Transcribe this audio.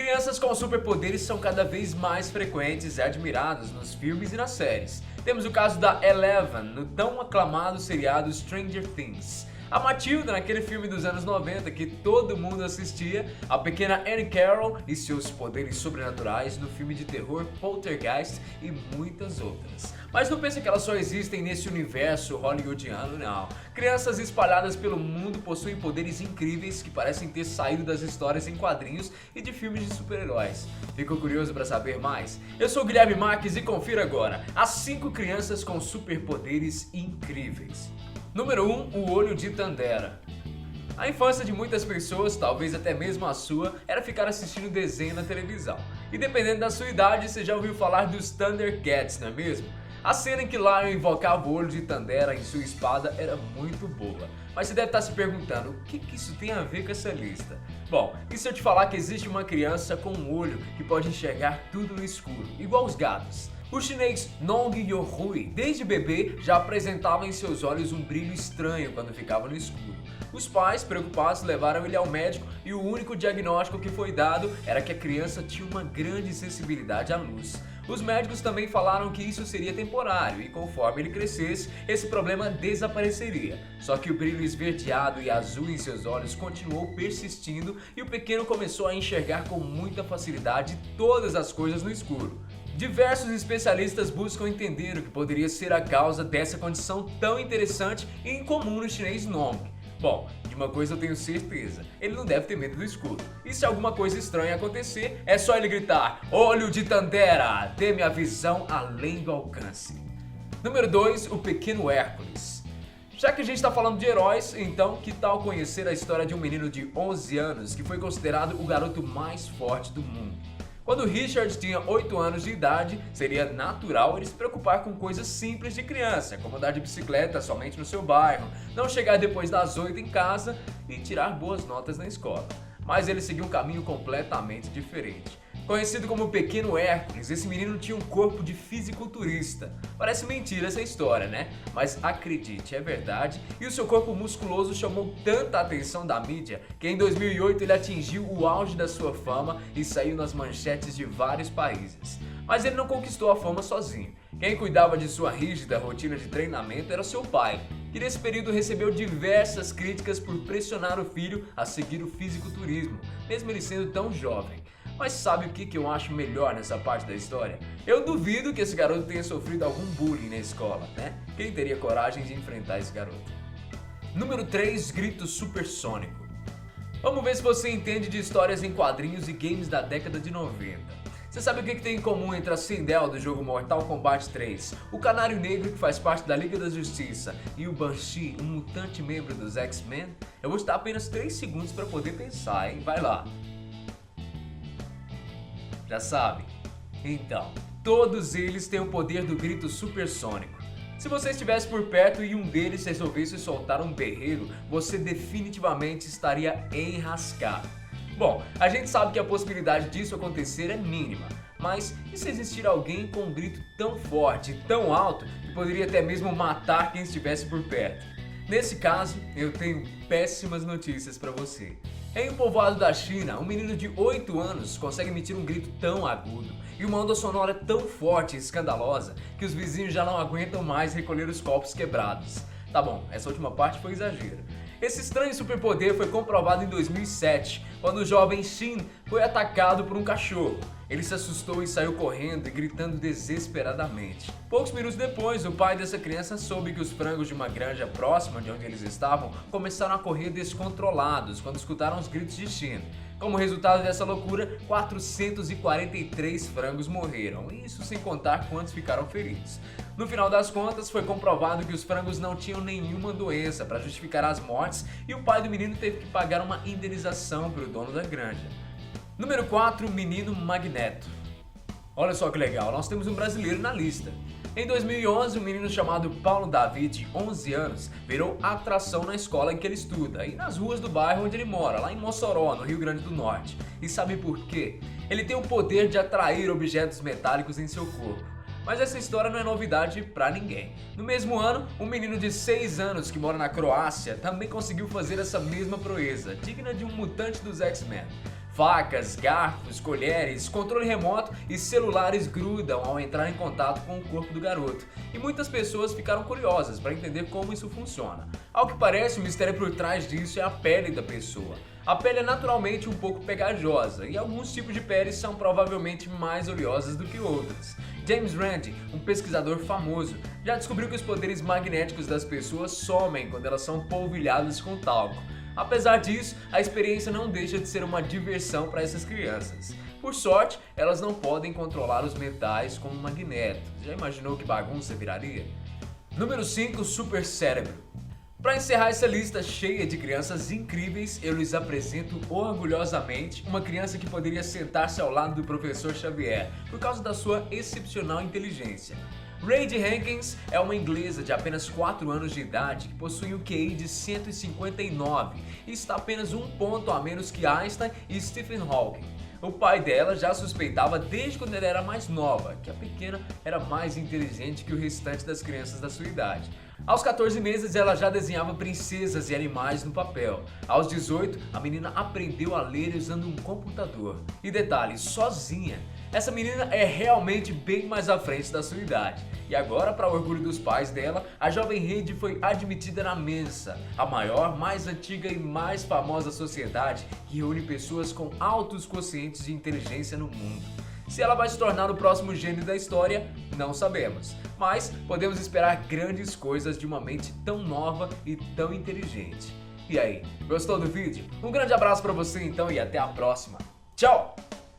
Crianças com superpoderes são cada vez mais frequentes e admiradas nos filmes e nas séries. Temos o caso da Eleven no tão aclamado seriado Stranger Things, a Matilda naquele filme dos anos 90 que todo mundo assistia, a pequena Annie Carroll e seus poderes sobrenaturais no filme de terror Poltergeist e muitas outras. Mas não pense que elas só existem nesse universo hollywoodiano, não. Crianças espalhadas pelo mundo possuem poderes incríveis que parecem ter saído das histórias em quadrinhos e de filmes de super-heróis. Ficou curioso para saber mais? Eu sou o Guilherme Marques e confira agora as 5 crianças com superpoderes incríveis. Número 1, o olho de Tandera. A infância de muitas pessoas, talvez até mesmo a sua, era ficar assistindo desenho na televisão. E dependendo da sua idade, você já ouviu falar dos Thundercats, não é mesmo? A cena em que Lion invocava o olho de Tandera em sua espada era muito boa. Mas você deve estar se perguntando, o que isso tem a ver com essa lista? Bom, e se eu te falar que existe uma criança com um olho que pode enxergar tudo no escuro, igual os gatos? O chinês Nong Yohui, desde bebê, já apresentava em seus olhos um brilho estranho quando ficava no escuro. Os pais, preocupados, levaram ele ao médico e o único diagnóstico que foi dado era que a criança tinha uma grande sensibilidade à luz. Os médicos também falaram que isso seria temporário e conforme ele crescesse, esse problema desapareceria. Só que o brilho esverdeado e azul em seus olhos continuou persistindo e o pequeno começou a enxergar com muita facilidade todas as coisas no escuro. Diversos especialistas buscam entender o que poderia ser a causa dessa condição tão interessante e incomum no chinês Nong. Bom, de uma coisa eu tenho certeza, ele não deve ter medo do escuro. E se alguma coisa estranha acontecer, é só ele gritar: "Olho de Tandera, teme a visão além do alcance." Número 2, o pequeno Hércules. Já que a gente está falando de heróis, então que tal conhecer a história de um menino de 11 anos que foi considerado o garoto mais forte do mundo? Quando Richard tinha 8 anos de idade, seria natural ele se preocupar com coisas simples de criança, como andar de bicicleta somente no seu bairro, não chegar depois das 8 em casa e tirar boas notas na escola. Mas ele seguiu um caminho completamente diferente. Conhecido como Pequeno Hércules, esse menino tinha um corpo de fisiculturista. Parece mentira essa história, né? Mas acredite, é verdade. E o seu corpo musculoso chamou tanta atenção da mídia que em 2008 ele atingiu o auge da sua fama e saiu nas manchetes de vários países. Mas ele não conquistou a fama sozinho. Quem cuidava de sua rígida rotina de treinamento era seu pai, que nesse período recebeu diversas críticas por pressionar o filho a seguir o fisiculturismo, mesmo ele sendo tão jovem. Mas sabe o que eu acho melhor nessa parte da história? Eu duvido que esse garoto tenha sofrido algum bullying na escola, né? Quem teria coragem de enfrentar esse garoto? Número 3, grito supersônico. Vamos ver se você entende de histórias em quadrinhos e games da década de 90. Você sabe o que tem em comum entre a Sindel do jogo Mortal Kombat 3, o Canário Negro que faz parte da Liga da Justiça e o Banshee, um mutante membro dos X-Men? Eu vou te dar apenas 3 segundos para poder pensar, hein? Vai lá! Já sabe? Então, todos eles têm o poder do grito supersônico. Se você estivesse por perto e um deles resolvesse soltar um berreiro, você definitivamente estaria enrascado. Bom, a gente sabe que a possibilidade disso acontecer é mínima, mas e se existir alguém com um grito tão forte e tão alto que poderia até mesmo matar quem estivesse por perto? Nesse caso, eu tenho péssimas notícias para você. Em um povoado da China, um menino de 8 anos consegue emitir um grito tão agudo e uma onda sonora tão forte e escandalosa que os vizinhos já não aguentam mais recolher os copos quebrados. Tá bom, essa última parte foi exagero. Esse estranho superpoder foi comprovado em 2007, quando o jovem Shin foi atacado por um cachorro. Ele se assustou e saiu correndo e gritando desesperadamente. Poucos minutos depois, o pai dessa criança soube que os frangos de uma granja próxima de onde eles estavam começaram a correr descontrolados quando escutaram os gritos de Shin. Como resultado dessa loucura, 443 frangos morreram, isso sem contar quantos ficaram feridos. No final das contas, foi comprovado que os frangos não tinham nenhuma doença para justificar as mortes e o pai do menino teve que pagar uma indenização para o dono da granja. Número 4, Menino Magneto. Olha só que legal, nós temos um brasileiro na lista. Em 2011, um menino chamado Paulo Davi, de 11 anos, virou atração na escola em que ele estuda e nas ruas do bairro onde ele mora, lá em Mossoró, no Rio Grande do Norte. E sabe por quê? Ele tem o poder de atrair objetos metálicos em seu corpo. Mas essa história não é novidade pra ninguém. No mesmo ano, um menino de 6 anos que mora na Croácia também conseguiu fazer essa mesma proeza, digna de um mutante dos X-Men. Facas, garfos, colheres, controle remoto e celulares grudam ao entrar em contato com o corpo do garoto, e muitas pessoas ficaram curiosas para entender como isso funciona. Ao que parece, o mistério por trás disso é a pele da pessoa. A pele é naturalmente um pouco pegajosa, e alguns tipos de pele são provavelmente mais oleosas do que outras. James Randi, um pesquisador famoso, já descobriu que os poderes magnéticos das pessoas somem quando elas são polvilhadas com talco. Apesar disso, a experiência não deixa de ser uma diversão para essas crianças. Por sorte, elas não podem controlar os metais como um magneto. Já imaginou que bagunça viraria? Número 5, Super Cérebro. Para encerrar essa lista cheia de crianças incríveis, eu lhes apresento orgulhosamente uma criança que poderia sentar-se ao lado do professor Xavier por causa da sua excepcional inteligência. Rady Hankins é uma inglesa de apenas 4 anos de idade que possui um QI de 159 e está apenas um ponto a menos que Einstein e Stephen Hawking. O pai dela já suspeitava desde quando ela era mais nova que a pequena era mais inteligente que o restante das crianças da sua idade. Aos 14 meses, ela já desenhava princesas e animais no papel. Aos 18, a menina aprendeu a ler usando um computador. E detalhe, sozinha. Essa menina é realmente bem mais à frente da sua idade. E agora, para o orgulho dos pais dela, a jovem Rady foi admitida na Mensa, a maior, mais antiga e mais famosa sociedade que reúne pessoas com altos quocientes de inteligência no mundo. Se ela vai se tornar o próximo gênio da história, não sabemos, mas podemos esperar grandes coisas de uma mente tão nova e tão inteligente. E aí, gostou do vídeo? Um grande abraço para você então e até a próxima. Tchau!